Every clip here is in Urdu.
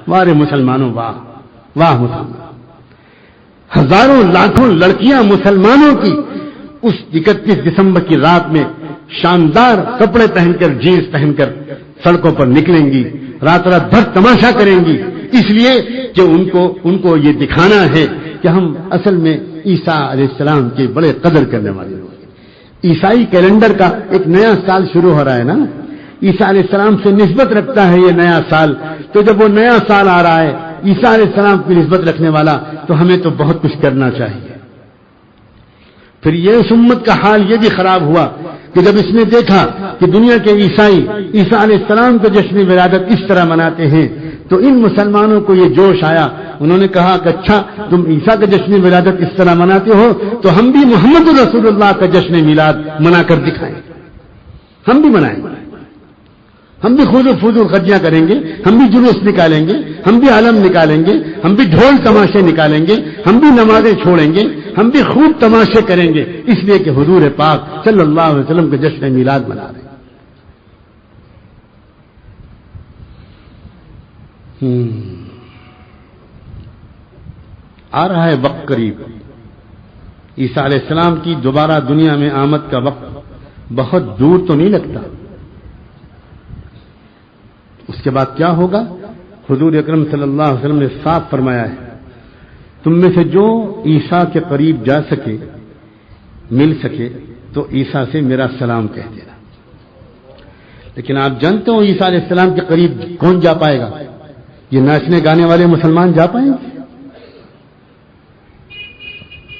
وارے مسلمانوں واہ واہ مسلمان، ہزاروں لاکھوں لڑکیاں مسلمانوں کی اس 31 دسمبر کی رات میں شاندار کپڑے پہن کر، جینس پہن کر سڑکوں پر نکلیں گی، رات رات بھر تماشا کریں گی، اس لیے کہ ان کو یہ دکھانا ہے کہ ہم اصل میں عیسیٰ علیہ السلام کے بڑے قدر کرنے والے لوگ ہیں۔ عیسائی کیلنڈر کا ایک نیا سال شروع ہو رہا ہے نا، عیسیٰ علیہ السلام سے نسبت رکھتا ہے یہ نیا سال، تو جب وہ نیا سال آ رہا ہے عیسیٰ علیہ السلام کی نسبت رکھنے والا، تو ہمیں تو بہت کچھ کرنا چاہیے۔ پھر یہ اس امت کا حال یہ بھی خراب ہوا کہ جب اس نے دیکھا کہ دنیا کے عیسائی عیسیٰ علیہ السلام کا جشن ولادت اس طرح مناتے ہیں، تو ان مسلمانوں کو یہ جوش آیا، انہوں نے کہا کہ اچھا تم عیسیٰ کا جشن ولادت اس طرح مناتے ہو تو ہم بھی محمد رسول اللہ کا جشن میلاد منا کر دکھائیں، ہم بھی منائیں، ہم بھی خود فضول خرچیاں کریں گے، ہم بھی جلوس نکالیں گے، ہم بھی علم نکالیں گے، ہم بھی ڈھول تماشے نکالیں گے، ہم بھی نمازیں چھوڑیں گے، ہم بھی خوب تماشے کریں گے، اس لیے کہ حضور پاک صلی اللہ علیہ وسلم کا جشن میلاد منا رہے ہیں۔ آ رہا ہے وقت قریب، عیسیٰ علیہ السلام کی دوبارہ دنیا میں آمد کا وقت بہت دور تو نہیں لگتا۔ اس کے بعد کیا ہوگا؟ حضور اکرم صلی اللہ علیہ وسلم نے صاف فرمایا ہے، تم میں سے جو عیسیٰ کے قریب جا سکے، مل سکے، تو عیسیٰ سے میرا سلام کہہ دینا۔ لیکن آپ جانتے ہو عیسیٰ علیہ السلام کے قریب کون جا پائے گا؟ یہ ناچنے گانے والے مسلمان جا پائیں گے؟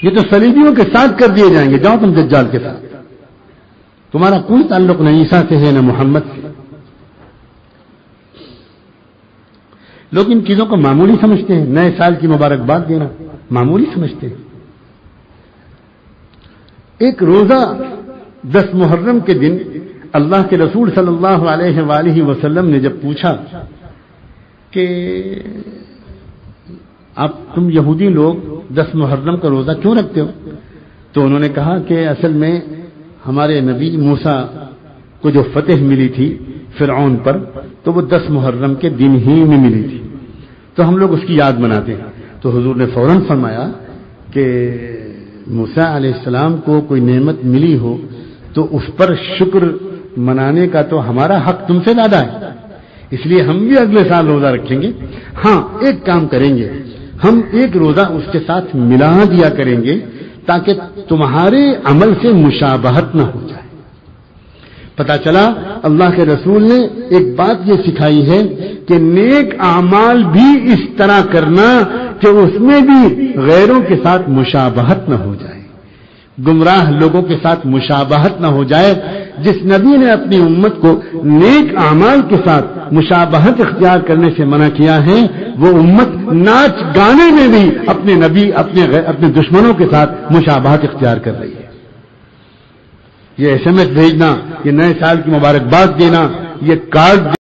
یہ تو صلیبیوں کے ساتھ کر دیے جائیں گے، جاؤ تم دجال کے ساتھ، تمہارا کوئی تعلق نہ عیسیٰ سے ہے نہ محمد سے۔ لوگ ان چیزوں کو معمولی سمجھتے ہیں، نئے سال کی مبارکباد دینا معمولی سمجھتے ہیں۔ ایک روزہ 10 محرم کے دن اللہ کے رسول صلی اللہ علیہ وآلہ وسلم نے جب پوچھا کہ تم یہودی لوگ 10 محرم کا روزہ کیوں رکھتے ہو، تو انہوں نے کہا کہ اصل میں ہمارے نبی موسیٰ کو جو فتح ملی تھی فرعون پر، تو وہ 10 محرم کے دن ہی میں ملی تھی، تو ہم لوگ اس کی یاد مناتے ہیں۔ تو حضور نے فوراً فرمایا کہ موسیٰ علیہ السلام کو کوئی نعمت ملی ہو تو اس پر شکر منانے کا تو ہمارا حق تم سے زیادہ ہے، اس لیے ہم بھی اگلے سال روزہ رکھیں گے۔ ہاں ایک کام کریں گے، ہم ایک روزہ اس کے ساتھ ملا دیا کریں گے تاکہ تمہارے عمل سے مشابہت نہ ہو جائے۔ پتہ چلا اللہ کے رسول نے ایک بات یہ سکھائی ہے کہ نیک اعمال بھی اس طرح کرنا کہ اس میں بھی غیروں کے ساتھ مشابہت نہ ہو جائے، گمراہ لوگوں کے ساتھ مشابہت نہ ہو جائے۔ جس نبی نے اپنی امت کو نیک اعمال کے ساتھ مشابہت اختیار کرنے سے منع کیا ہے، وہ امت ناچ گانے میں بھی اپنے نبی اپنے دشمنوں کے ساتھ مشابہت اختیار کر رہی ہے۔ یہ SMS بھیجنا، یہ نئے سال کی مبارکباد دینا، یہ کارڈ